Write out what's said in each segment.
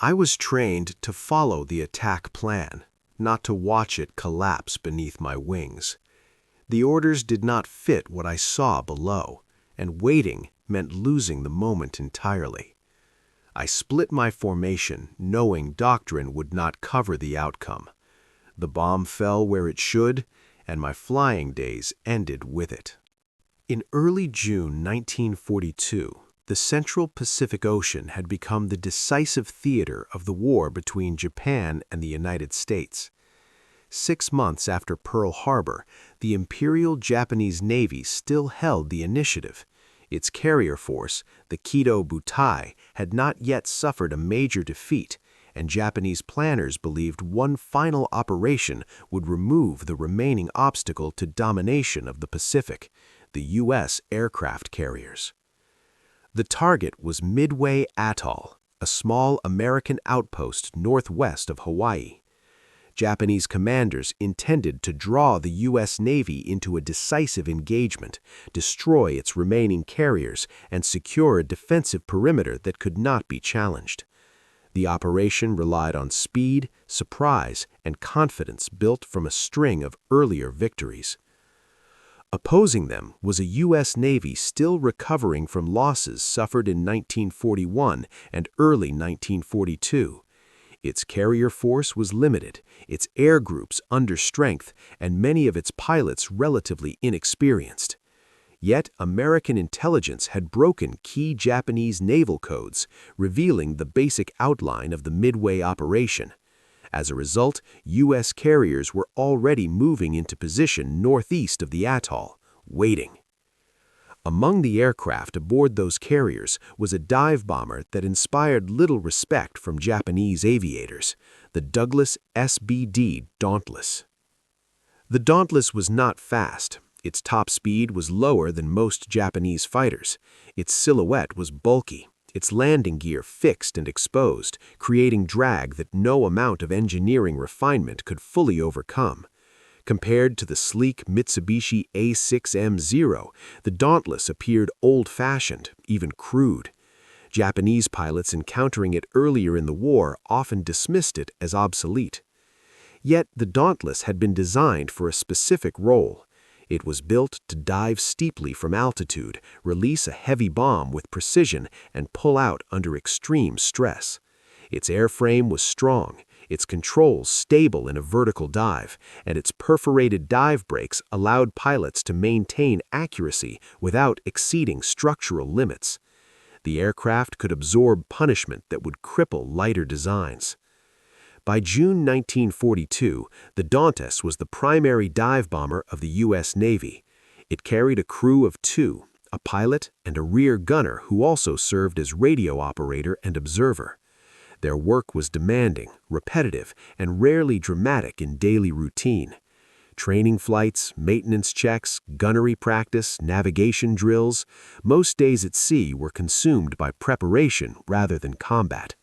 I was trained to follow the attack plan, not to watch it collapse beneath my wings. The orders did not fit what I saw below, and waiting meant losing the moment entirely. I split my formation, knowing doctrine would not cover the outcome. The bomb fell where it should, and my flying days ended with it. In early June 1942, the Central Pacific Ocean had become the decisive theater of the war between Japan and the United States. 6 months after Pearl Harbor, the Imperial Japanese Navy still held the initiative. Its carrier force, the Kido Butai, had not yet suffered a major defeat, and Japanese planners believed one final operation would remove the remaining obstacle to domination of the Pacific, the U.S. aircraft carriers. The target was Midway Atoll, a small American outpost northwest of Hawaii. Japanese commanders intended to draw the U.S. Navy into a decisive engagement, destroy its remaining carriers, and secure a defensive perimeter that could not be challenged. The operation relied on speed, surprise, and confidence built from a string of earlier victories. Opposing them was a U.S. Navy still recovering from losses suffered in 1941 and early 1942. Its carrier force was limited, its air groups under strength, and many of its pilots relatively inexperienced. Yet American intelligence had broken key Japanese naval codes, revealing the basic outline of the Midway operation. As a result, U.S. carriers were already moving into position northeast of the atoll, waiting. Among the aircraft aboard those carriers was a dive bomber that inspired little respect from Japanese aviators, the Douglas SBD Dauntless. The Dauntless was not fast. Its top speed was lower than most Japanese fighters. Its silhouette was bulky, its landing gear fixed and exposed, creating drag that no amount of engineering refinement could fully overcome. Compared to the sleek Mitsubishi A6M0, the Dauntless appeared old-fashioned, even crude. Japanese pilots encountering it earlier in the war often dismissed it as obsolete. Yet the Dauntless had been designed for a specific role. It was built to dive steeply from altitude, release a heavy bomb with precision, and pull out under extreme stress. Its airframe was strong, its controls stable in a vertical dive, and its perforated dive brakes allowed pilots to maintain accuracy without exceeding structural limits. The aircraft could absorb punishment that would cripple lighter designs. By June 1942, the Dauntless was the primary dive bomber of the U.S. Navy. It carried a crew of 2, a pilot and a rear gunner who also served as radio operator and observer. Their work was demanding, repetitive, and rarely dramatic in daily routine. Training flights, maintenance checks, gunnery practice, navigation drills, most days at sea were consumed by preparation rather than combat.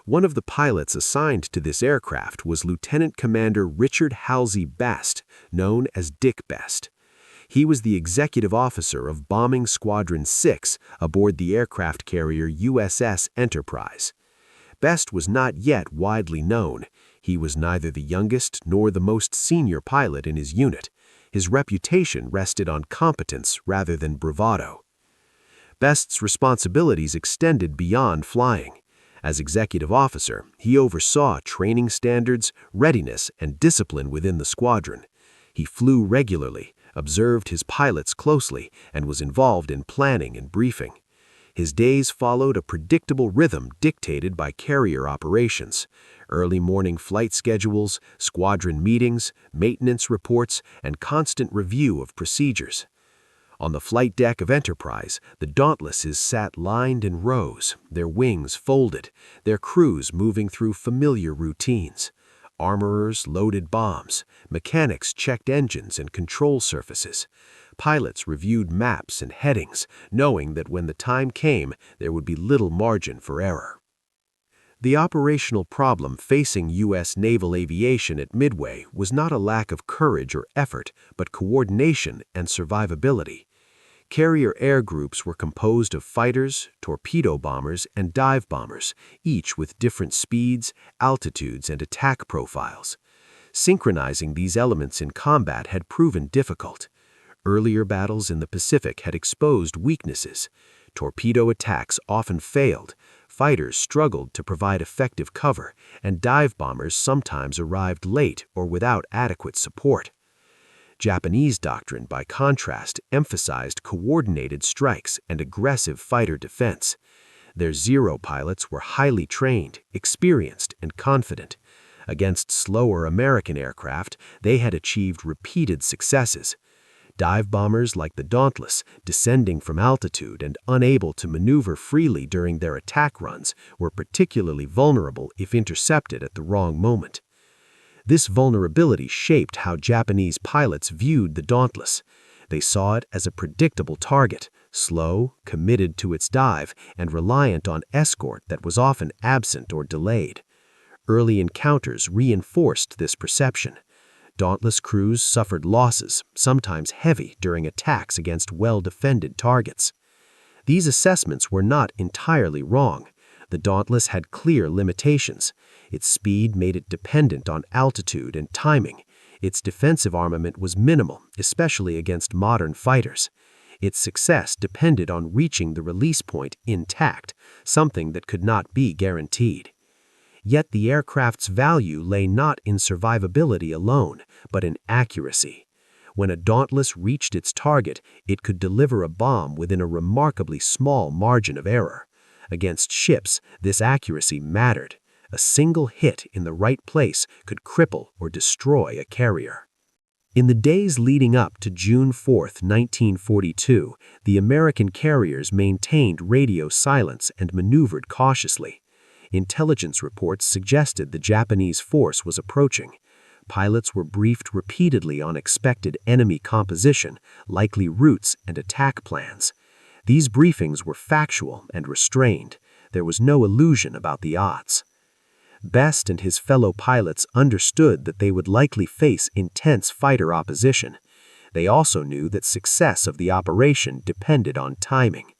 One of the pilots assigned to this aircraft was Lieutenant Commander Richard Halsey Best, known as Dick Best. He was the executive officer of Bombing Squadron 6 aboard the aircraft carrier USS Enterprise. Best was not yet widely known. He was neither the youngest nor the most senior pilot in his unit. His reputation rested on competence rather than bravado. Best's responsibilities extended beyond flying. As executive officer, he oversaw training standards, readiness, and discipline within the squadron. He flew regularly, observed his pilots closely, and was involved in planning and briefing. His days followed a predictable rhythm dictated by carrier operations: early morning flight schedules, squadron meetings, maintenance reports, and constant review of procedures. On the flight deck of Enterprise, the Dauntlesses sat lined in rows, their wings folded, their crews moving through familiar routines. Armorers loaded bombs, mechanics checked engines and control surfaces. Pilots reviewed maps and headings, knowing that when the time came, there would be little margin for error. The operational problem facing U.S. naval aviation at Midway was not a lack of courage or effort, but coordination and survivability. Carrier air groups were composed of fighters, torpedo bombers, and dive bombers, each with different speeds, altitudes, and attack profiles. Synchronizing these elements in combat had proven difficult. Earlier battles in the Pacific had exposed weaknesses. Torpedo attacks often failed, fighters struggled to provide effective cover, and dive bombers sometimes arrived late or without adequate support. Japanese doctrine, by contrast, emphasized coordinated strikes and aggressive fighter defense. Their Zero pilots were highly trained, experienced, and confident. Against slower American aircraft, they had achieved repeated successes. Dive bombers like the Dauntless, descending from altitude and unable to maneuver freely during their attack runs, were particularly vulnerable if intercepted at the wrong moment. This vulnerability shaped how Japanese pilots viewed the Dauntless. They saw it as a predictable target, slow, committed to its dive, and reliant on escort that was often absent or delayed. Early encounters reinforced this perception. Dauntless crews suffered losses, sometimes heavy, during attacks against well-defended targets. These assessments were not entirely wrong. The Dauntless had clear limitations. Its speed made it dependent on altitude and timing. Its defensive armament was minimal, especially against modern fighters. Its success depended on reaching the release point intact, something that could not be guaranteed. Yet the aircraft's value lay not in survivability alone, but in accuracy. When a Dauntless reached its target, it could deliver a bomb within a remarkably small margin of error. Against ships, this accuracy mattered. A single hit in the right place could cripple or destroy a carrier. In the days leading up to June 4, 1942, the American carriers maintained radio silence and maneuvered cautiously. Intelligence reports suggested the Japanese force was approaching. Pilots were briefed repeatedly on expected enemy composition, likely routes, and attack plans. These briefings were factual and restrained. There was no illusion about the odds. Best and his fellow pilots understood that they would likely face intense fighter opposition. They also knew that success of the operation depended on timing.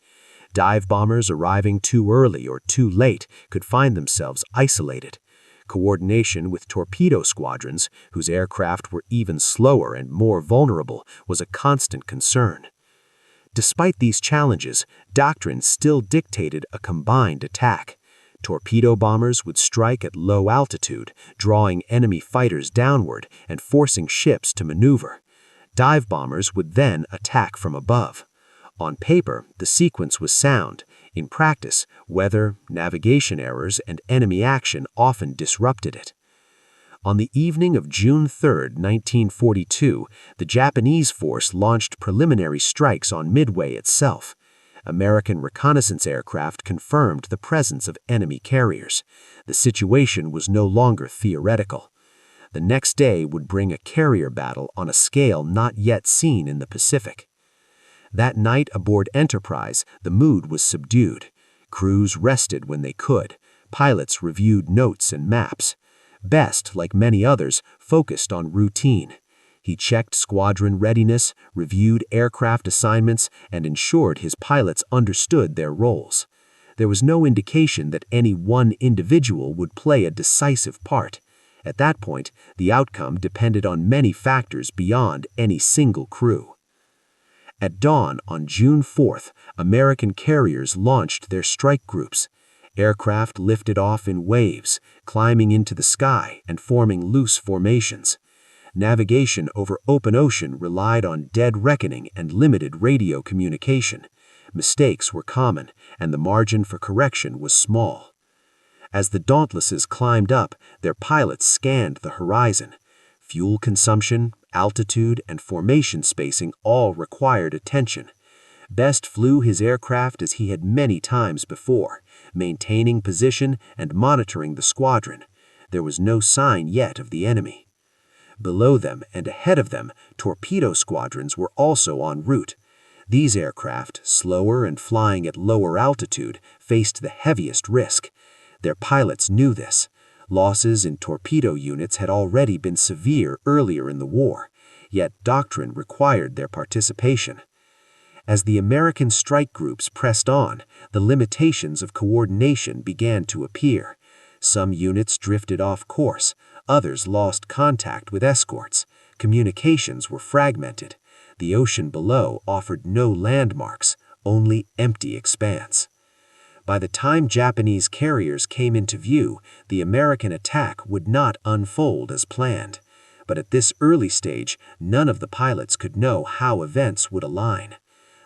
Dive bombers arriving too early or too late could find themselves isolated. Coordination with torpedo squadrons, whose aircraft were even slower and more vulnerable, was a constant concern. Despite these challenges, doctrine still dictated a combined attack. Torpedo bombers would strike at low altitude, drawing enemy fighters downward and forcing ships to maneuver. Dive bombers would then attack from above. On paper, the sequence was sound. In practice, weather, navigation errors, and enemy action often disrupted it. On the evening of June 3, 1942, the Japanese force launched preliminary strikes on Midway itself. American reconnaissance aircraft confirmed the presence of enemy carriers. The situation was no longer theoretical. The next day would bring a carrier battle on a scale not yet seen in the Pacific. That night aboard Enterprise, the mood was subdued. Crews rested when they could. Pilots reviewed notes and maps. Best, like many others, focused on routine. He checked squadron readiness, reviewed aircraft assignments, and ensured his pilots understood their roles. There was no indication that any one individual would play a decisive part. At that point, the outcome depended on many factors beyond any single crew. At dawn on June 4th, American carriers launched their strike groups. Aircraft lifted off in waves, climbing into the sky and forming loose formations. Navigation over open ocean relied on dead reckoning and limited radio communication. Mistakes were common, and the margin for correction was small. As the Dauntlesses climbed up, their pilots scanned the horizon. Fuel consumption, altitude, and formation spacing all required attention. Best flew his aircraft as he had many times before, maintaining position and monitoring the squadron. There was no sign yet of the enemy. Below them and ahead of them, torpedo squadrons were also en route. These aircraft, slower and flying at lower altitude, faced the heaviest risk. Their pilots knew this. Losses in torpedo units had already been severe earlier in the war, yet doctrine required their participation. As the American strike groups pressed on, the limitations of coordination began to appear. Some units drifted off course, others lost contact with escorts. Communications were fragmented. The ocean below offered no landmarks, only empty expanse. By the time Japanese carriers came into view, the American attack would not unfold as planned. But at this early stage, none of the pilots could know how events would align.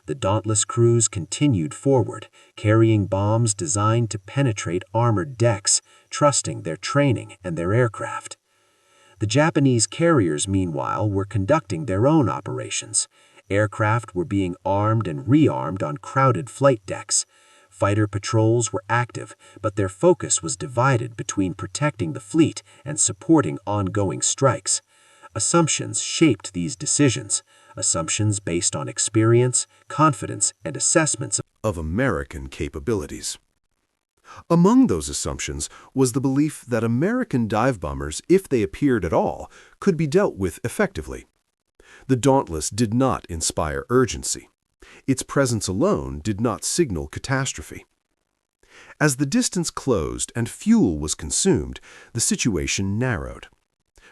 The Dauntless crews continued forward, carrying bombs designed to penetrate armored decks, trusting their training and their aircraft. The Japanese carriers, meanwhile, were conducting their own operations. Aircraft were being armed and rearmed on crowded flight decks. Fighter patrols were active, but their focus was divided between protecting the fleet and supporting ongoing strikes. Assumptions shaped these decisions, assumptions based on experience, confidence, and assessments of American capabilities. Among those assumptions was the belief that American dive bombers, if they appeared at all, could be dealt with effectively. The Dauntless did not inspire urgency. Its presence alone did not signal catastrophe. As the distance closed and fuel was consumed, the situation narrowed.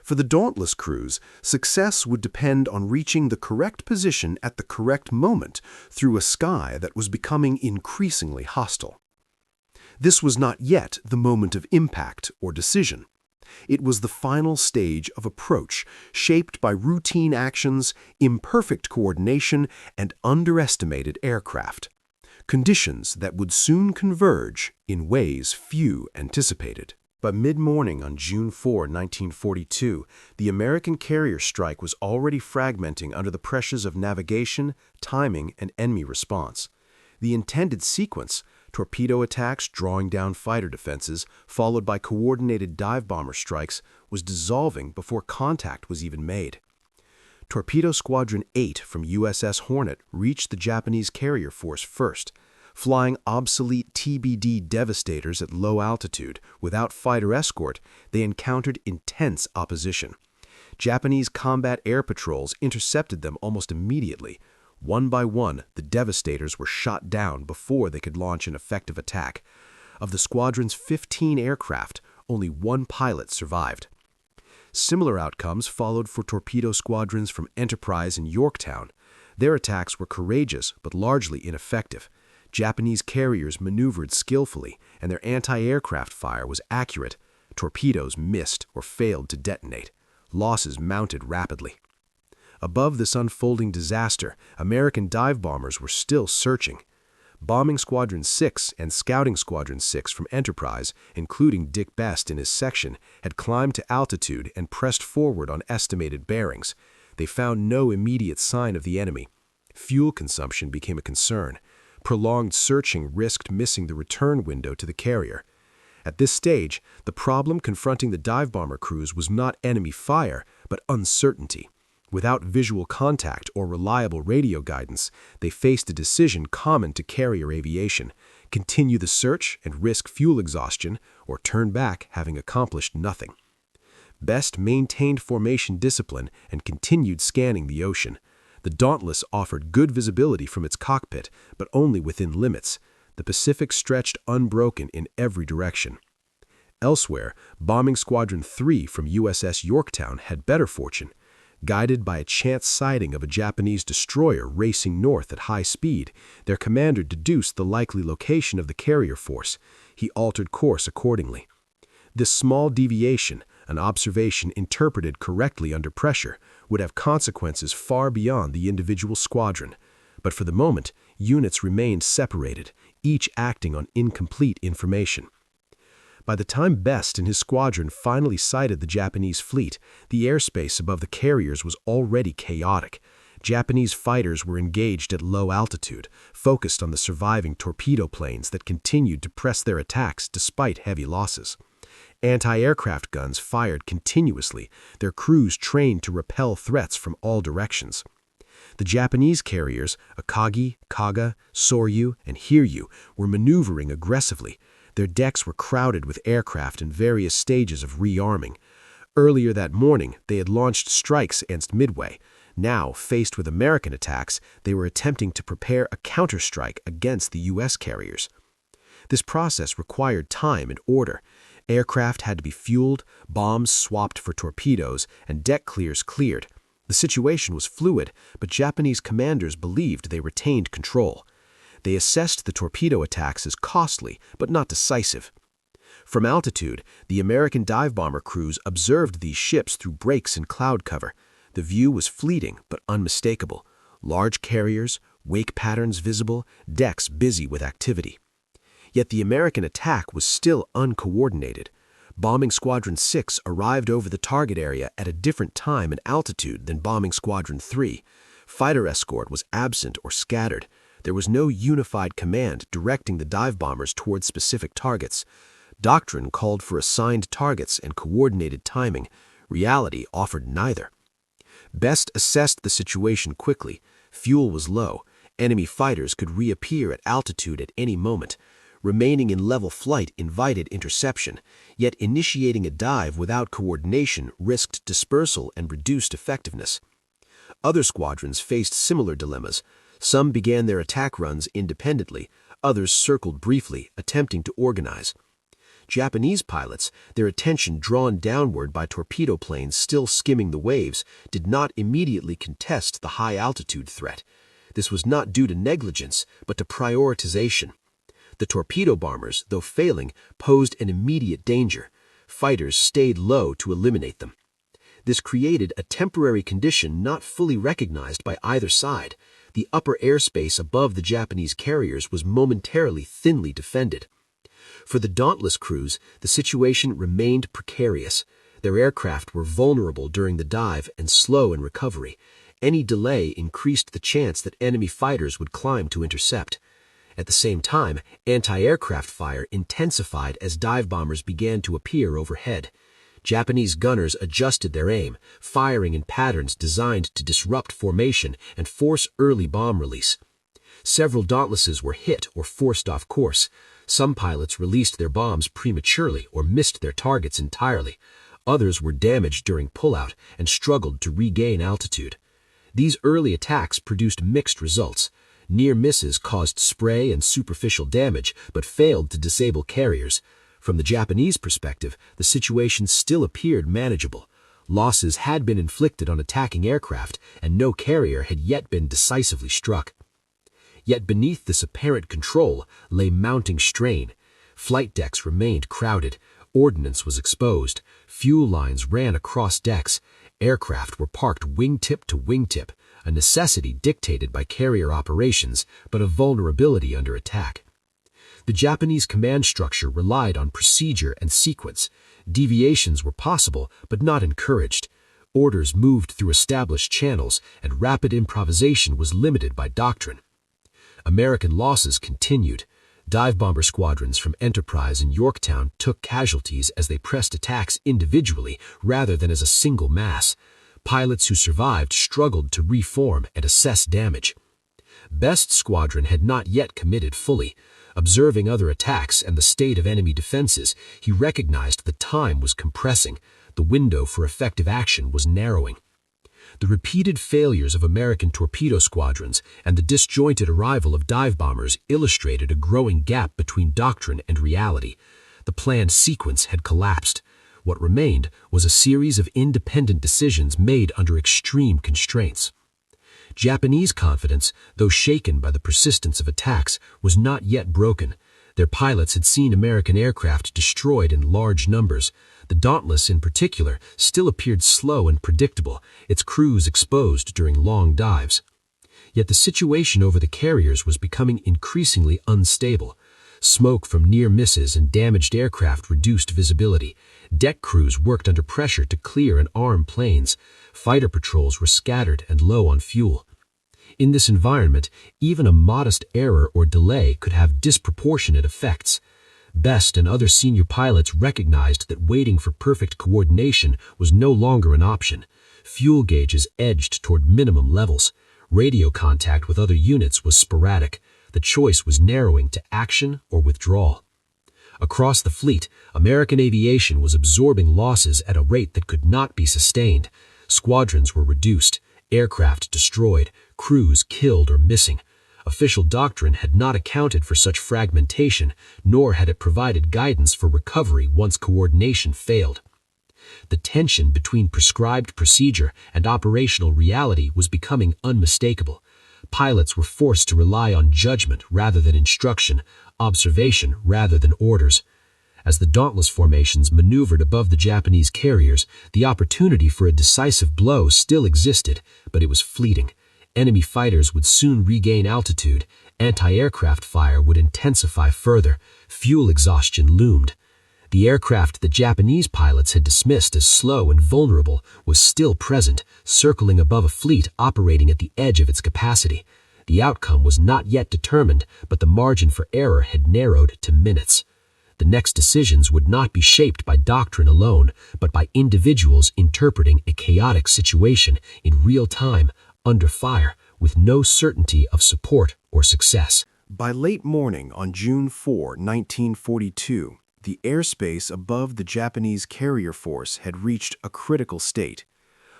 For the Dauntless crews, success would depend on reaching the correct position at the correct moment through a sky that was becoming increasingly hostile. This was not yet the moment of impact or decision. It was the final stage of approach, shaped by routine actions, imperfect coordination, and underestimated aircraft. Conditions that would soon converge in ways few anticipated. By mid-morning on June 4, 1942, the American carrier strike was already fragmenting under the pressures of navigation, timing, and enemy response. The intended sequence, torpedo attacks drawing down fighter defenses, followed by coordinated dive bomber strikes, was dissolving before contact was even made. Torpedo Squadron 8 from USS Hornet reached the Japanese carrier force first. Flying obsolete TBD Devastators at low altitude, without fighter escort, they encountered intense opposition. Japanese combat air patrols intercepted them almost immediately. One by one, the Devastators were shot down before they could launch an effective attack. Of the squadron's 15 aircraft, only one pilot survived. Similar outcomes followed for torpedo squadrons from Enterprise and Yorktown. Their attacks were courageous but largely ineffective. Japanese carriers maneuvered skillfully, and their anti-aircraft fire was accurate. Torpedoes missed or failed to detonate. Losses mounted rapidly. Above this unfolding disaster, American dive bombers were still searching. Bombing Squadron 6 and Scouting Squadron 6 from Enterprise, including Dick Best in his section, had climbed to altitude and pressed forward on estimated bearings. They found no immediate sign of the enemy. Fuel consumption became a concern. Prolonged searching risked missing the return window to the carrier. At this stage, the problem confronting the dive bomber crews was not enemy fire, but uncertainty. Without visual contact or reliable radio guidance, they faced a decision common to carrier aviation: continue the search and risk fuel exhaustion, or turn back having accomplished nothing. Best maintained formation discipline and continued scanning the ocean. The Dauntless offered good visibility from its cockpit, but only within limits. The Pacific stretched unbroken in every direction. Elsewhere, Bombing Squadron 3 from USS Yorktown had better fortune. Guided by a chance sighting of a Japanese destroyer racing north at high speed, their commander deduced the likely location of the carrier force. He altered course accordingly. This small deviation, an observation interpreted correctly under pressure, would have consequences far beyond the individual squadron. But for the moment, units remained separated, each acting on incomplete information. By the time Best and his squadron finally sighted the Japanese fleet, the airspace above the carriers was already chaotic. Japanese fighters were engaged at low altitude, focused on the surviving torpedo planes that continued to press their attacks despite heavy losses. Anti-aircraft guns fired continuously, their crews trained to repel threats from all directions. The Japanese carriers, Akagi, Kaga, Soryu, and Hiryu, were maneuvering aggressively. Their decks were crowded with aircraft in various stages of rearming. Earlier that morning, they had launched strikes against Midway. Now, faced with American attacks, they were attempting to prepare a counterstrike against the U.S. carriers. This process required time and order. Aircraft had to be fueled, bombs swapped for torpedoes, and deck clears cleared. The situation was fluid, but Japanese commanders believed they retained control. They assessed the torpedo attacks as costly, but not decisive. From altitude, the American dive bomber crews observed these ships through breaks in cloud cover. The view was fleeting but unmistakable. Large carriers, wake patterns visible, decks busy with activity. Yet the American attack was still uncoordinated. Bombing Squadron 6 arrived over the target area at a different time and altitude than Bombing Squadron 3. Fighter escort was absent or scattered. There was no unified command directing the dive bombers towards specific targets. Doctrine called for assigned targets and coordinated timing. Reality offered neither. Best assessed the situation quickly. Fuel was low. Enemy fighters could reappear at altitude at any moment. Remaining in level flight invited interception, yet initiating a dive without coordination risked dispersal and reduced effectiveness. Other squadrons faced similar dilemmas. Some began their attack runs independently, others circled briefly, attempting to organize. Japanese pilots, their attention drawn downward by torpedo planes still skimming the waves, did not immediately contest the high-altitude threat. This was not due to negligence, but to prioritization. The torpedo bombers, though failing, posed an immediate danger. Fighters stayed low to eliminate them. This created a temporary condition not fully recognized by either side. The upper airspace above the Japanese carriers was momentarily thinly defended. For the Dauntless crews, the situation remained precarious. Their aircraft were vulnerable during the dive and slow in recovery. Any delay increased the chance that enemy fighters would climb to intercept. At the same time, anti-aircraft fire intensified as dive bombers began to appear overhead. Japanese gunners adjusted their aim, firing in patterns designed to disrupt formation and force early bomb release. Several Dauntlesses were hit or forced off course. Some pilots released their bombs prematurely or missed their targets entirely. Others were damaged during pullout and struggled to regain altitude. These early attacks produced mixed results. Near misses caused spray and superficial damage, but failed to disable carriers. From the Japanese perspective, the situation still appeared manageable. Losses had been inflicted on attacking aircraft, and no carrier had yet been decisively struck. Yet beneath this apparent control lay mounting strain. Flight decks remained crowded. Ordnance was exposed. Fuel lines ran across decks. Aircraft were parked wingtip to wingtip, a necessity dictated by carrier operations, but a vulnerability under attack. The Japanese command structure relied on procedure and sequence. Deviations were possible, but not encouraged. Orders moved through established channels, and rapid improvisation was limited by doctrine. American losses continued. Dive bomber squadrons from Enterprise and Yorktown took casualties as they pressed attacks individually rather than as a single mass. Pilots who survived struggled to reform and assess damage. Best's squadron had not yet committed fully. Observing other attacks and the state of enemy defenses, he recognized the time was compressing. The window for effective action was narrowing. The repeated failures of American torpedo squadrons and the disjointed arrival of dive bombers illustrated a growing gap between doctrine and reality. The planned sequence had collapsed. What remained was a series of independent decisions made under extreme constraints. Japanese confidence, though shaken by the persistence of attacks, was not yet broken. Their pilots had seen American aircraft destroyed in large numbers. The Dauntless, in particular, still appeared slow and predictable, its crews exposed during long dives. Yet the situation over the carriers was becoming increasingly unstable. Smoke from near misses and damaged aircraft reduced visibility. Deck crews worked under pressure to clear and arm planes. Fighter patrols were scattered and low on fuel. In this environment, even a modest error or delay could have disproportionate effects. Best and other senior pilots recognized that waiting for perfect coordination was no longer an option. Fuel gauges edged toward minimum levels. Radio contact with other units was sporadic. The choice was narrowing to action or withdrawal. Across the fleet, American aviation was absorbing losses at a rate that could not be sustained. Squadrons were reduced. aircraft destroyed, crews killed or missing. Official doctrine had not accounted for such fragmentation, nor had it provided guidance for recovery once coordination failed. The tension between prescribed procedure and operational reality was becoming unmistakable. Pilots were forced to rely on judgment rather than instruction, observation rather than orders. As the Dauntless formations maneuvered above the Japanese carriers, the opportunity for a decisive blow still existed, but it was fleeting. Enemy fighters would soon regain altitude, anti-aircraft fire would intensify further, fuel exhaustion loomed. The aircraft the Japanese pilots had dismissed as slow and vulnerable was still present, circling above a fleet operating at the edge of its capacity. The outcome was not yet determined, but the margin for error had narrowed to minutes. The next decisions would not be shaped by doctrine alone, but by individuals interpreting a chaotic situation in real time, under fire, with no certainty of support or success. By late morning on June 4, 1942, the airspace above the Japanese carrier force had reached a critical state.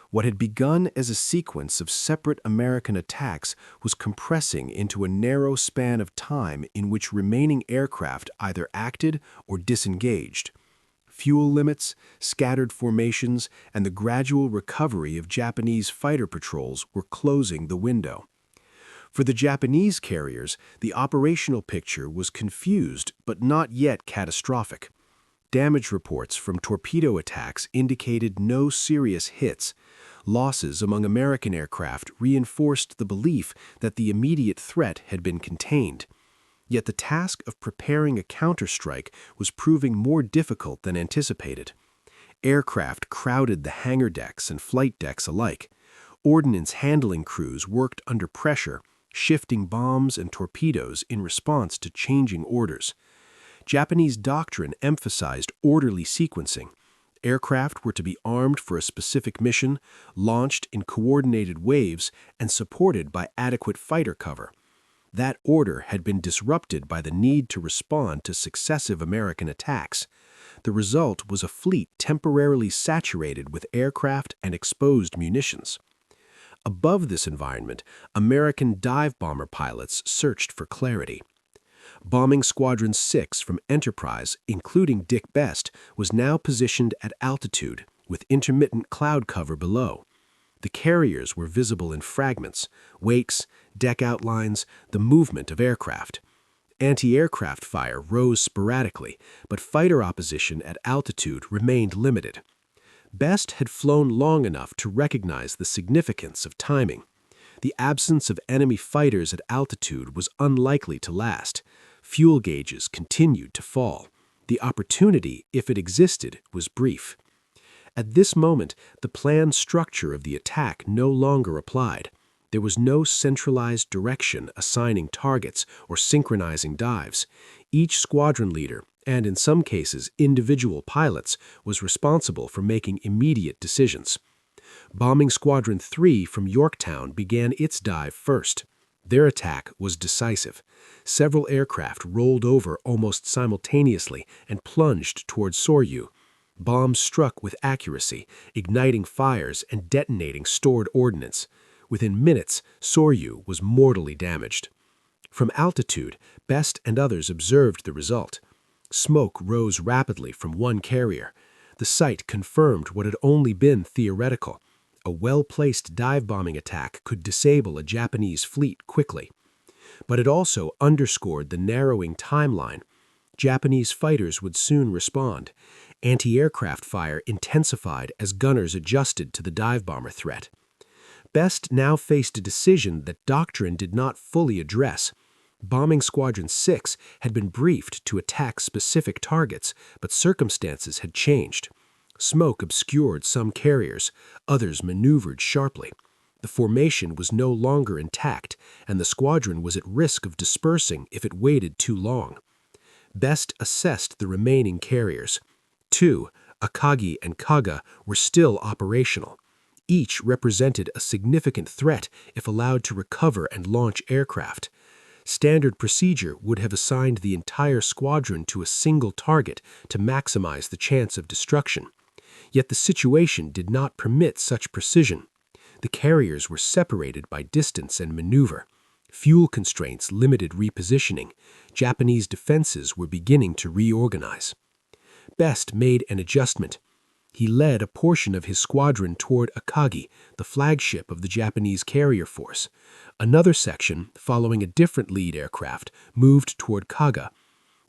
What had begun as a sequence of separate American attacks was compressing into a narrow span of time in which remaining aircraft either acted or disengaged. Fuel limits, scattered formations, and the gradual recovery of Japanese fighter patrols were closing the window. For the Japanese carriers, the operational picture was confused but not yet catastrophic. Damage reports from torpedo attacks indicated no serious hits. Losses among American aircraft reinforced the belief that the immediate threat had been contained. Yet the task of preparing a counterstrike was proving more difficult than anticipated. Aircraft crowded the hangar decks and flight decks alike. Ordnance handling crews worked under pressure, shifting bombs and torpedoes in response to changing orders. Japanese doctrine emphasized orderly sequencing. Aircraft were to be armed for a specific mission, launched in coordinated waves, and supported by adequate fighter cover. That order had been disrupted by the need to respond to successive American attacks. The result was a fleet temporarily saturated with aircraft and exposed munitions. Above this environment, American dive bomber pilots searched for clarity. Bombing Squadron 6 from Enterprise, including Dick Best, was now positioned at altitude, with intermittent cloud cover below. The carriers were visible in fragments, wakes, deck outlines, the movement of aircraft. Anti-aircraft fire rose sporadically, but fighter opposition at altitude remained limited. Best had flown long enough to recognize the significance of timing. The absence of enemy fighters at altitude was unlikely to last. Fuel gauges continued to fall. The opportunity, if it existed, was brief. At this moment, the planned structure of the attack no longer applied. There was no centralized direction assigning targets or synchronizing dives. Each squadron leader, and in some cases individual pilots, was responsible for making immediate decisions. Bombing Squadron 3 from Yorktown began its dive first. Their attack was decisive. Several aircraft rolled over almost simultaneously and plunged toward Soryu. Bombs struck with accuracy, igniting fires and detonating stored ordnance. Within minutes, Soryu was mortally damaged. From altitude, Best and others observed the result. Smoke rose rapidly from one carrier. The sight confirmed what had only been theoretical. A well-placed dive-bombing attack could disable a Japanese fleet quickly. But it also underscored the narrowing timeline. Japanese fighters would soon respond. Anti-aircraft fire intensified as gunners adjusted to the dive-bomber threat. Best now faced a decision that doctrine did not fully address. Bombing Squadron 6 had been briefed to attack specific targets, but circumstances had changed. Smoke obscured some carriers, others maneuvered sharply. The formation was no longer intact, and the squadron was at risk of dispersing if it waited too long. Best assessed the remaining carriers. 2, Akagi and Kaga, were still operational. Each represented a significant threat if allowed to recover and launch aircraft. Standard procedure would have assigned the entire squadron to a single target to maximize the chance of destruction. Yet the situation did not permit such precision. The carriers were separated by distance and maneuver. Fuel constraints limited repositioning. Japanese defenses were beginning to reorganize. Best made an adjustment. He led a portion of his squadron toward Akagi, the flagship of the Japanese carrier force. Another section, following a different lead aircraft, moved toward Kaga.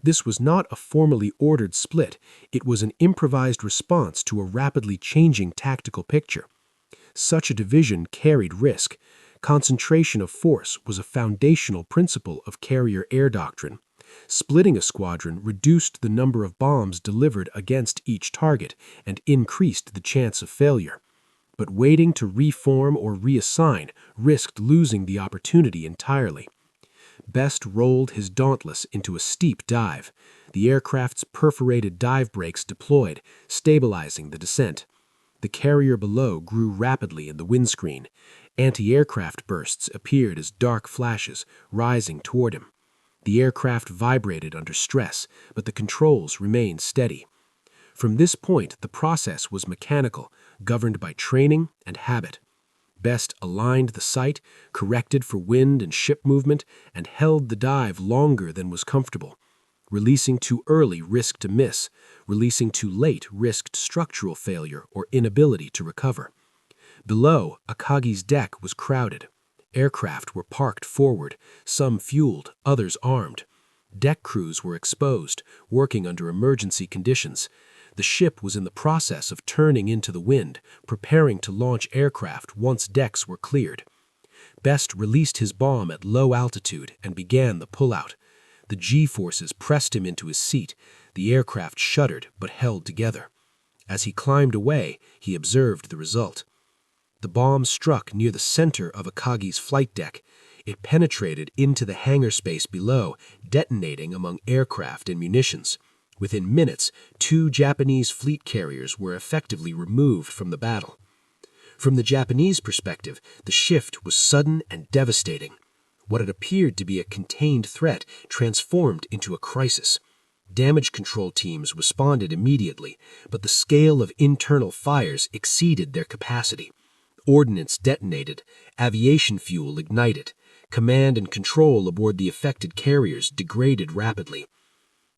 This was not a formally ordered split, it was an improvised response to a rapidly changing tactical picture. Such a division carried risk. Concentration of force was a foundational principle of carrier air doctrine. Splitting a squadron reduced the number of bombs delivered against each target and increased the chance of failure. But waiting to reform or reassign risked losing the opportunity entirely. Best rolled his Dauntless into a steep dive. The aircraft's perforated dive brakes deployed, stabilizing the descent. The carrier below grew rapidly in the windscreen. Anti-aircraft bursts appeared as dark flashes, rising toward him. The aircraft vibrated under stress, but the controls remained steady. From this point, the process was mechanical, governed by training and habit. Best aligned the sight, corrected for wind and ship movement, and held the dive longer than was comfortable. Releasing too early risked to miss. Releasing too late risked structural failure or inability to recover. Below, Akagi's deck was crowded. Aircraft were parked forward, some fueled, others armed. Deck crews were exposed, working under emergency conditions. The ship was in the process of turning into the wind, preparing to launch aircraft once decks were cleared. Best released his bomb at low altitude and began the pullout. The G-forces pressed him into his seat. The aircraft shuddered but held together. As he climbed away, he observed the result. The bomb struck near the center of Akagi's flight deck. It penetrated into the hangar space below, detonating among aircraft and munitions. Within minutes, 2 Japanese fleet carriers were effectively removed from the battle. From the Japanese perspective, the shift was sudden and devastating. What had appeared to be a contained threat transformed into a crisis. Damage control teams responded immediately, but the scale of internal fires exceeded their capacity. Ordnance detonated, aviation fuel ignited, command and control aboard the affected carriers degraded rapidly.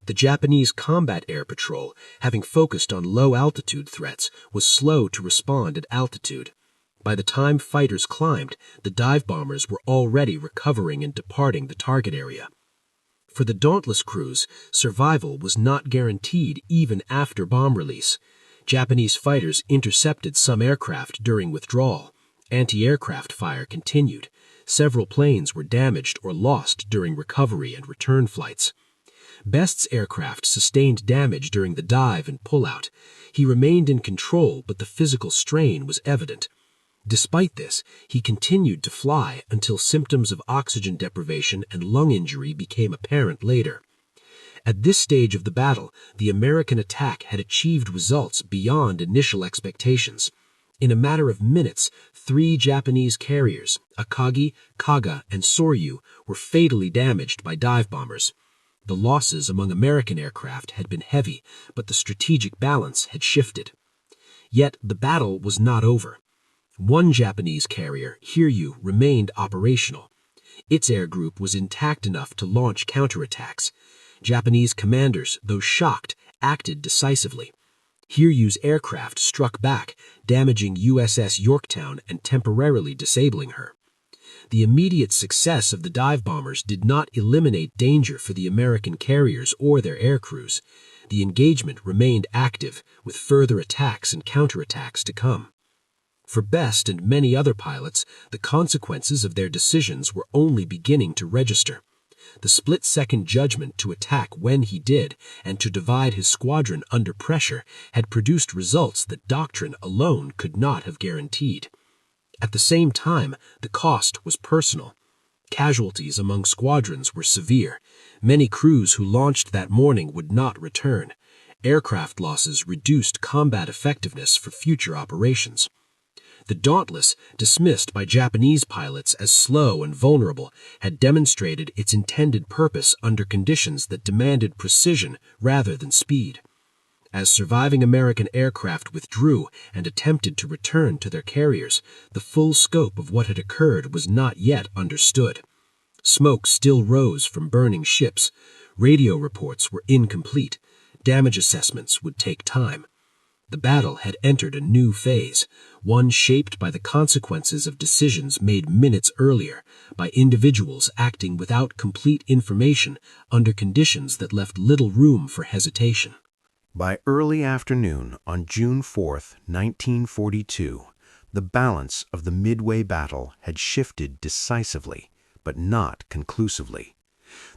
The Japanese Combat Air Patrol, having focused on low-altitude threats, was slow to respond at altitude. By the time fighters climbed, the dive bombers were already recovering and departing the target area. For the Dauntless crews, survival was not guaranteed even after bomb release. Japanese fighters intercepted some aircraft during withdrawal. Anti-aircraft fire continued. Several planes were damaged or lost during recovery and return flights. Best's aircraft sustained damage during the dive and pullout. He remained in control, but the physical strain was evident. Despite this, he continued to fly until symptoms of oxygen deprivation and lung injury became apparent later. At this stage of the battle, the American attack had achieved results beyond initial expectations. In a matter of minutes, 3 Japanese carriers, Akagi, Kaga, and Soryu, were fatally damaged by dive bombers. The losses among American aircraft had been heavy, but the strategic balance had shifted. Yet the battle was not over. One Japanese carrier, Hiryu, remained operational. Its air group was intact enough to launch counterattacks. Japanese commanders, though shocked, acted decisively. Hiryu's aircraft struck back, damaging USS Yorktown and temporarily disabling her. The immediate success of the dive bombers did not eliminate danger for the American carriers or their air crews. The engagement remained active, with further attacks and counterattacks to come. For Best and many other pilots, the consequences of their decisions were only beginning to register. The split-second judgment to attack when he did and to divide his squadron under pressure had produced results that doctrine alone could not have guaranteed. At the same time, the cost was personal. Casualties among squadrons were severe. Many crews who launched that morning would not return. Aircraft losses reduced combat effectiveness for future operations. The Dauntless, dismissed by Japanese pilots as slow and vulnerable, had demonstrated its intended purpose under conditions that demanded precision rather than speed. As surviving American aircraft withdrew and attempted to return to their carriers, the full scope of what had occurred was not yet understood. Smoke still rose from burning ships. Radio reports were incomplete. Damage assessments would take time. The battle had entered a new phase, one shaped by the consequences of decisions made minutes earlier, by individuals acting without complete information under conditions that left little room for hesitation. By early afternoon on June 4, 1942, the balance of the Midway battle had shifted decisively, but not conclusively.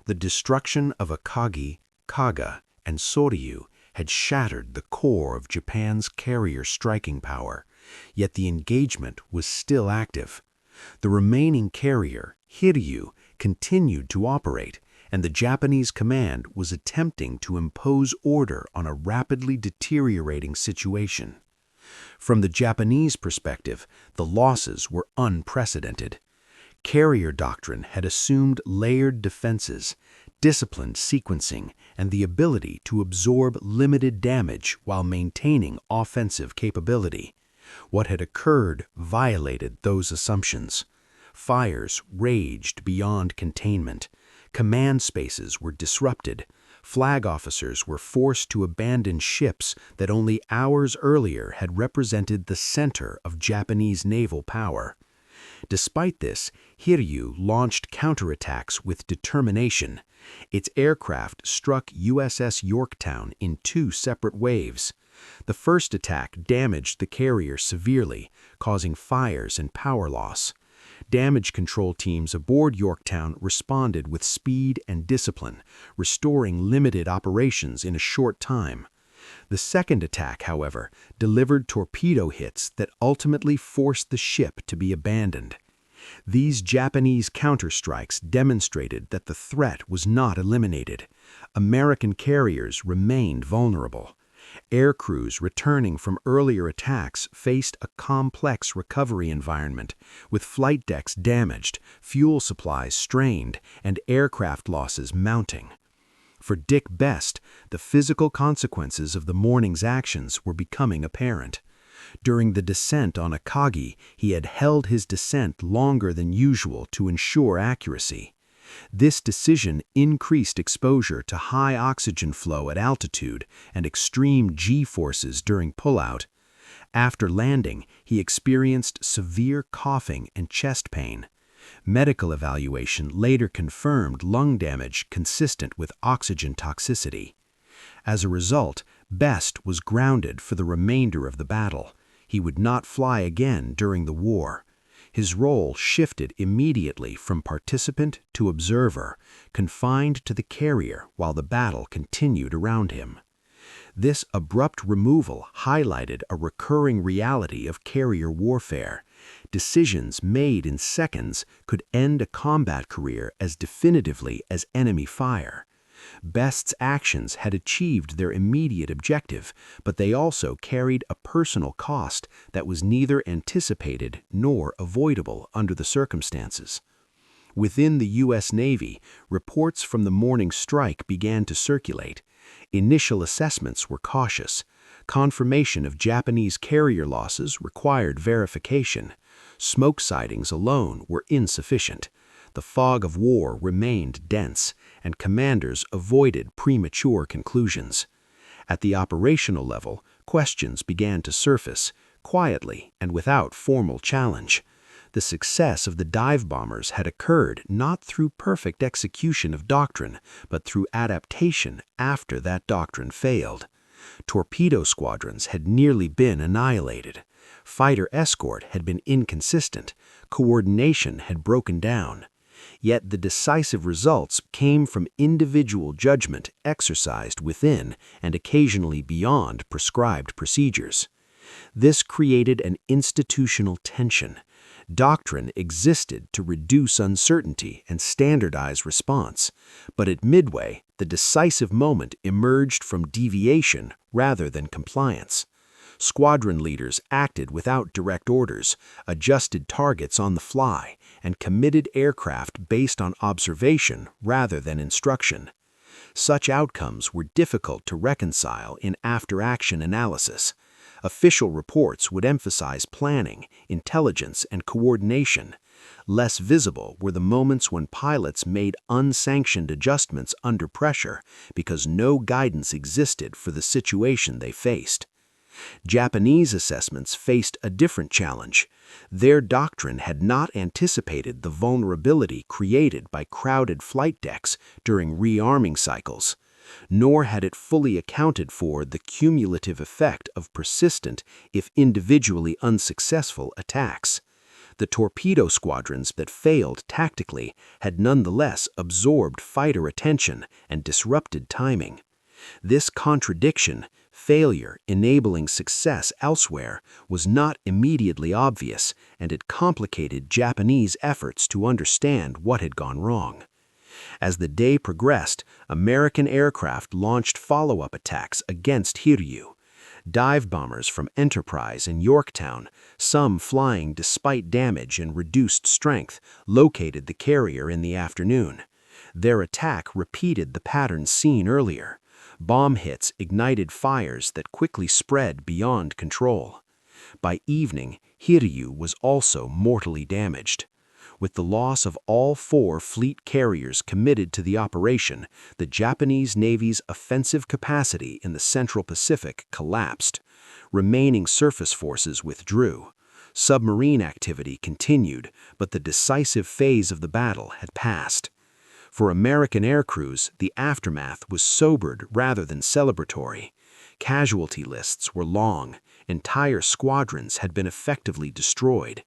The destruction of Akagi, Kaga, and Soryu had shattered the core of Japan's carrier striking power, yet the engagement was still active. The remaining carrier, Hiryu, continued to operate, and the Japanese command was attempting to impose order on a rapidly deteriorating situation. From the Japanese perspective, the losses were unprecedented. Carrier doctrine had assumed layered defenses, disciplined sequencing, and the ability to absorb limited damage while maintaining offensive capability. What had occurred violated those assumptions. Fires raged beyond containment. Command spaces were disrupted. Flag officers were forced to abandon ships that only hours earlier had represented the center of Japanese naval power. Despite this, Hiryu launched counterattacks with determination. Its aircraft struck USS Yorktown in 2 separate waves. The first attack damaged the carrier severely, causing fires and power loss. Damage control teams aboard Yorktown responded with speed and discipline, restoring limited operations in a short time. The second attack, however, delivered torpedo hits that ultimately forced the ship to be abandoned. These Japanese counterstrikes demonstrated that the threat was not eliminated. American carriers remained vulnerable. Air crews returning from earlier attacks faced a complex recovery environment, with flight decks damaged, fuel supplies strained, and aircraft losses mounting. For Dick Best, the physical consequences of the morning's actions were becoming apparent. During the descent on Akagi, he had held his descent longer than usual to ensure accuracy. This decision increased exposure to high oxygen flow at altitude and extreme G-forces during pullout. After landing, he experienced severe coughing and chest pain. Medical evaluation later confirmed lung damage consistent with oxygen toxicity. As a result, Best was grounded for the remainder of the battle. He would not fly again during the war. His role shifted immediately from participant to observer, confined to the carrier while the battle continued around him. This abrupt removal highlighted a recurring reality of carrier warfare. Decisions made in seconds could end a combat career as definitively as enemy fire. Best's actions had achieved their immediate objective, but they also carried a personal cost that was neither anticipated nor avoidable under the circumstances. Within the U.S. Navy, reports from the morning strike began to circulate. Initial assessments were cautious. Confirmation of Japanese carrier losses required verification. Smoke sightings alone were insufficient. The fog of war remained dense, and commanders avoided premature conclusions. At the operational level, questions began to surface, quietly and without formal challenge. The success of the dive bombers had occurred not through perfect execution of doctrine, but through adaptation after that doctrine failed. Torpedo squadrons had nearly been annihilated. Fighter escort had been inconsistent. Coordination had broken down. Yet the decisive results came from individual judgment exercised within and occasionally beyond prescribed procedures. This created an institutional tension. Doctrine existed to reduce uncertainty and standardize response, but at Midway, the decisive moment emerged from deviation rather than compliance. Squadron leaders acted without direct orders, adjusted targets on the fly, and committed aircraft based on observation rather than instruction. Such outcomes were difficult to reconcile in after-action analysis. Official reports would emphasize planning, intelligence, and coordination. Less visible were the moments when pilots made unsanctioned adjustments under pressure because no guidance existed for the situation they faced. Japanese assessments faced a different challenge. Their doctrine had not anticipated the vulnerability created by crowded flight decks during rearming cycles, nor had it fully accounted for the cumulative effect of persistent, if individually unsuccessful, attacks. The torpedo squadrons that failed tactically had nonetheless absorbed fighter attention and disrupted timing. This contradiction, failure enabling success elsewhere, was not immediately obvious, and it complicated Japanese efforts to understand what had gone wrong. As the day progressed, American aircraft launched follow-up attacks against Hiryu. Dive bombers from Enterprise and Yorktown, some flying despite damage and reduced strength, located the carrier in the afternoon. Their attack repeated the pattern seen earlier. Bomb hits ignited fires that quickly spread beyond control. By evening, Hiryu was also mortally damaged. With the loss of all 4 fleet carriers committed to the operation, the Japanese Navy's offensive capacity in the Central Pacific collapsed. Remaining surface forces withdrew. Submarine activity continued, but the decisive phase of the battle had passed. For American aircrews, the aftermath was sobered rather than celebratory. Casualty lists were long. Entire squadrons had been effectively destroyed.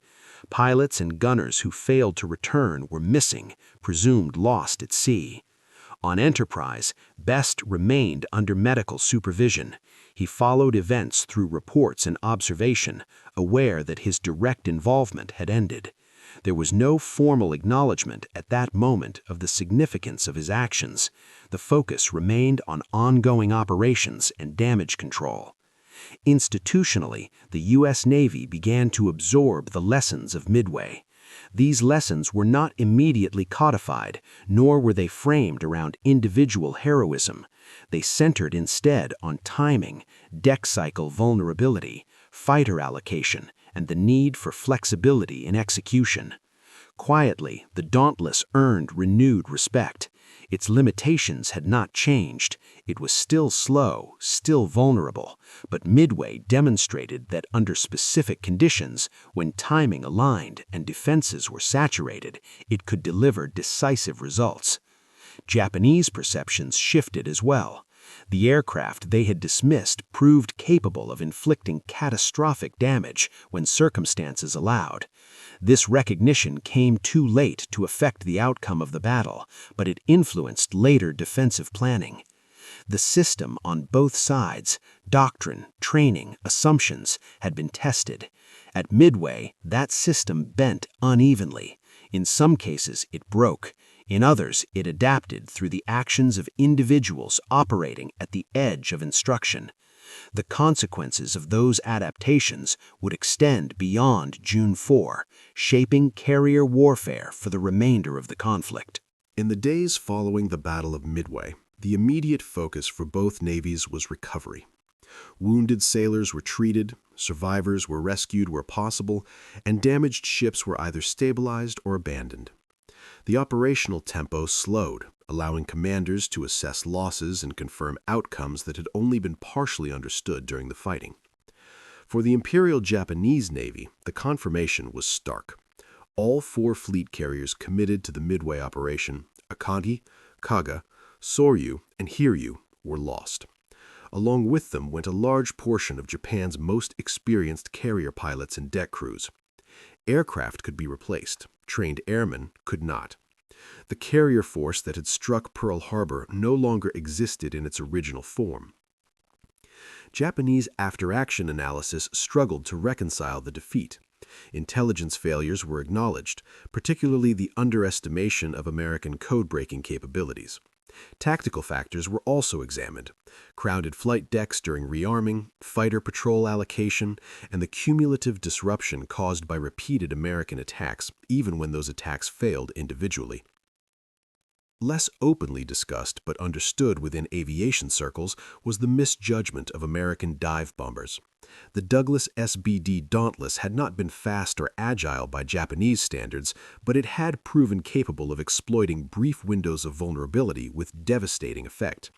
Pilots and gunners who failed to return were missing, presumed lost at sea. On Enterprise, Best remained under medical supervision. He followed events through reports and observation, aware that his direct involvement had ended. There was no formal acknowledgement at that moment of the significance of his actions. The focus remained on ongoing operations and damage control. Institutionally, the U.S. Navy began to absorb the lessons of Midway. These lessons were not immediately codified, nor were they framed around individual heroism. They centered instead on timing, deck cycle vulnerability, fighter allocation, and the need for flexibility in execution. Quietly, the Dauntless earned renewed respect. Its limitations had not changed. It was still slow, still vulnerable, but Midway demonstrated that under specific conditions, when timing aligned and defenses were saturated, it could deliver decisive results. Japanese perceptions shifted as well. The aircraft they had dismissed proved capable of inflicting catastrophic damage when circumstances allowed. This recognition came too late to affect the outcome of the battle, but it influenced later defensive planning. The system on both sides, doctrine, training, assumptions, had been tested. At Midway, that system bent unevenly. In some cases, it broke. In others, it adapted through the actions of individuals operating at the edge of instruction. The consequences of those adaptations would extend beyond June 4, shaping carrier warfare for the remainder of the conflict. In the days following the Battle of Midway, the immediate focus for both navies was recovery. Wounded sailors were treated, survivors were rescued where possible, and damaged ships were either stabilized or abandoned. The operational tempo slowed, allowing commanders to assess losses and confirm outcomes that had only been partially understood during the fighting. For the Imperial Japanese Navy, the confirmation was stark. All 4 fleet carriers committed to the Midway operation, Akagi, Kaga, Soryu, and Hiryu, were lost. Along with them went a large portion of Japan's most experienced carrier pilots and deck crews. Aircraft could be replaced. Trained airmen could not. The carrier force that had struck Pearl Harbor no longer existed in its original form. Japanese after-action analysis struggled to reconcile the defeat. Intelligence failures were acknowledged, particularly the underestimation of American code-breaking capabilities. Tactical factors were also examined: crowded flight decks during rearming, fighter patrol allocation, and the cumulative disruption caused by repeated American attacks, even when those attacks failed individually. Less openly discussed but understood within aviation circles was the misjudgment of American dive bombers. The Douglas SBD Dauntless had not been fast or agile by Japanese standards, but it had proven capable of exploiting brief windows of vulnerability with devastating effect.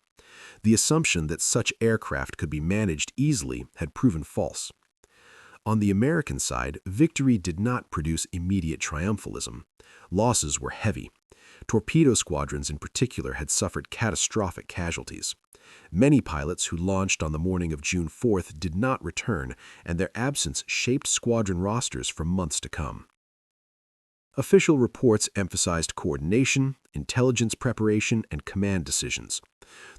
The assumption that such aircraft could be managed easily had proven false. On the American side, victory did not produce immediate triumphalism. Losses were heavy. Torpedo squadrons in particular had suffered catastrophic casualties. Many pilots who launched on the morning of June 4th did not return, and their absence shaped squadron rosters for months to come. Official reports emphasized coordination, intelligence preparation, and command decisions.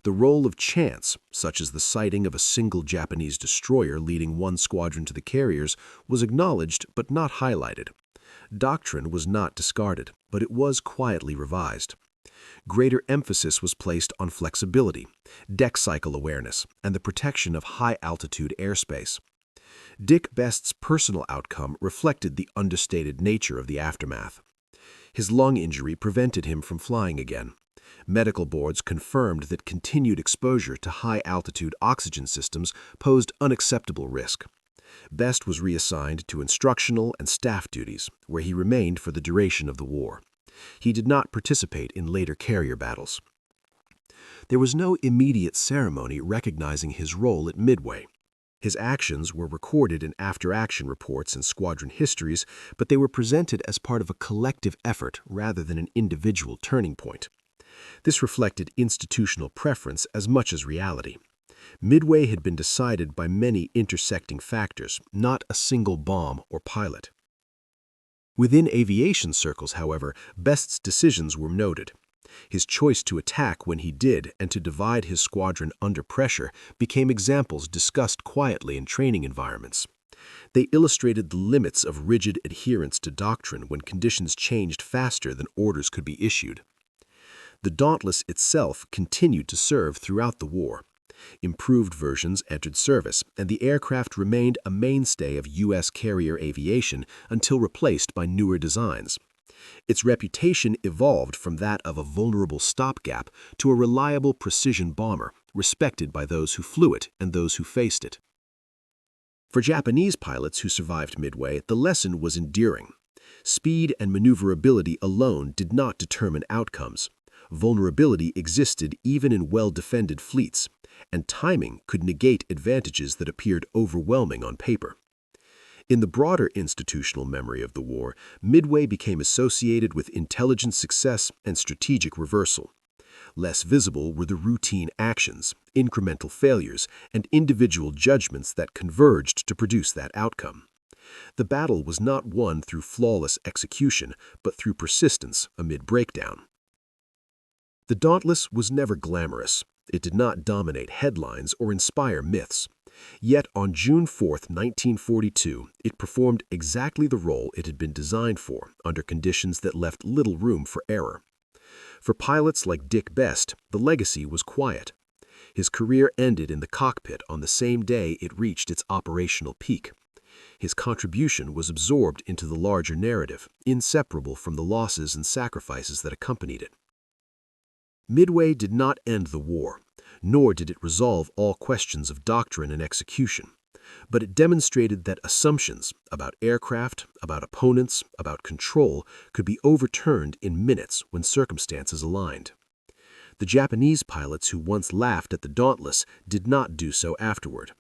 The role of chance, such as the sighting of a single Japanese destroyer leading one squadron to the carriers, was acknowledged but not highlighted. Doctrine was not discarded, but it was quietly revised. Greater emphasis was placed on flexibility, deck cycle awareness, and the protection of high-altitude airspace. Dick Best's personal outcome reflected the understated nature of the aftermath. His lung injury prevented him from flying again. Medical boards confirmed that continued exposure to high-altitude oxygen systems posed unacceptable risk. Best was reassigned to instructional and staff duties, where he remained for the duration of the war. He did not participate in later carrier battles. There was no immediate ceremony recognizing his role at Midway. His actions were recorded in after-action reports and squadron histories, but they were presented as part of a collective effort rather than an individual turning point. This reflected institutional preference as much as reality. Midway had been decided by many intersecting factors, not a single bomb or pilot. Within aviation circles, however, Best's decisions were noted. His choice to attack when he did and to divide his squadron under pressure became examples discussed quietly in training environments. They illustrated the limits of rigid adherence to doctrine when conditions changed faster than orders could be issued. The Dauntless itself continued to serve throughout the war. Improved versions entered service, and the aircraft remained a mainstay of U.S. carrier aviation until replaced by newer designs. Its reputation evolved from that of a vulnerable stopgap to a reliable precision bomber, respected by those who flew it and those who faced it. For Japanese pilots who survived Midway, the lesson was enduring. Speed and maneuverability alone did not determine outcomes. Vulnerability existed even in well-defended fleets, and timing could negate advantages that appeared overwhelming on paper. In the broader institutional memory of the war, Midway became associated with intelligence success and strategic reversal. Less visible were the routine actions, incremental failures, and individual judgments that converged to produce that outcome. The battle was not won through flawless execution, but through persistence amid breakdown. The Dauntless was never glamorous. It did not dominate headlines or inspire myths. Yet on June 4, 1942, it performed exactly the role it had been designed for, under conditions that left little room for error. For pilots like Dick Best, the legacy was quiet. His career ended in the cockpit on the same day it reached its operational peak. His contribution was absorbed into the larger narrative, inseparable from the losses and sacrifices that accompanied it. Midway did not end the war, nor did it resolve all questions of doctrine and execution, but it demonstrated that assumptions about aircraft, about opponents, about control could be overturned in minutes when circumstances aligned. The Japanese pilots who once laughed at the Dauntless did not do so afterward.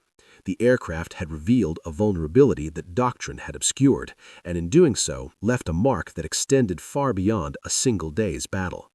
The aircraft had revealed a vulnerability that doctrine had obscured, and in doing so left a mark that extended far beyond a single day's battle.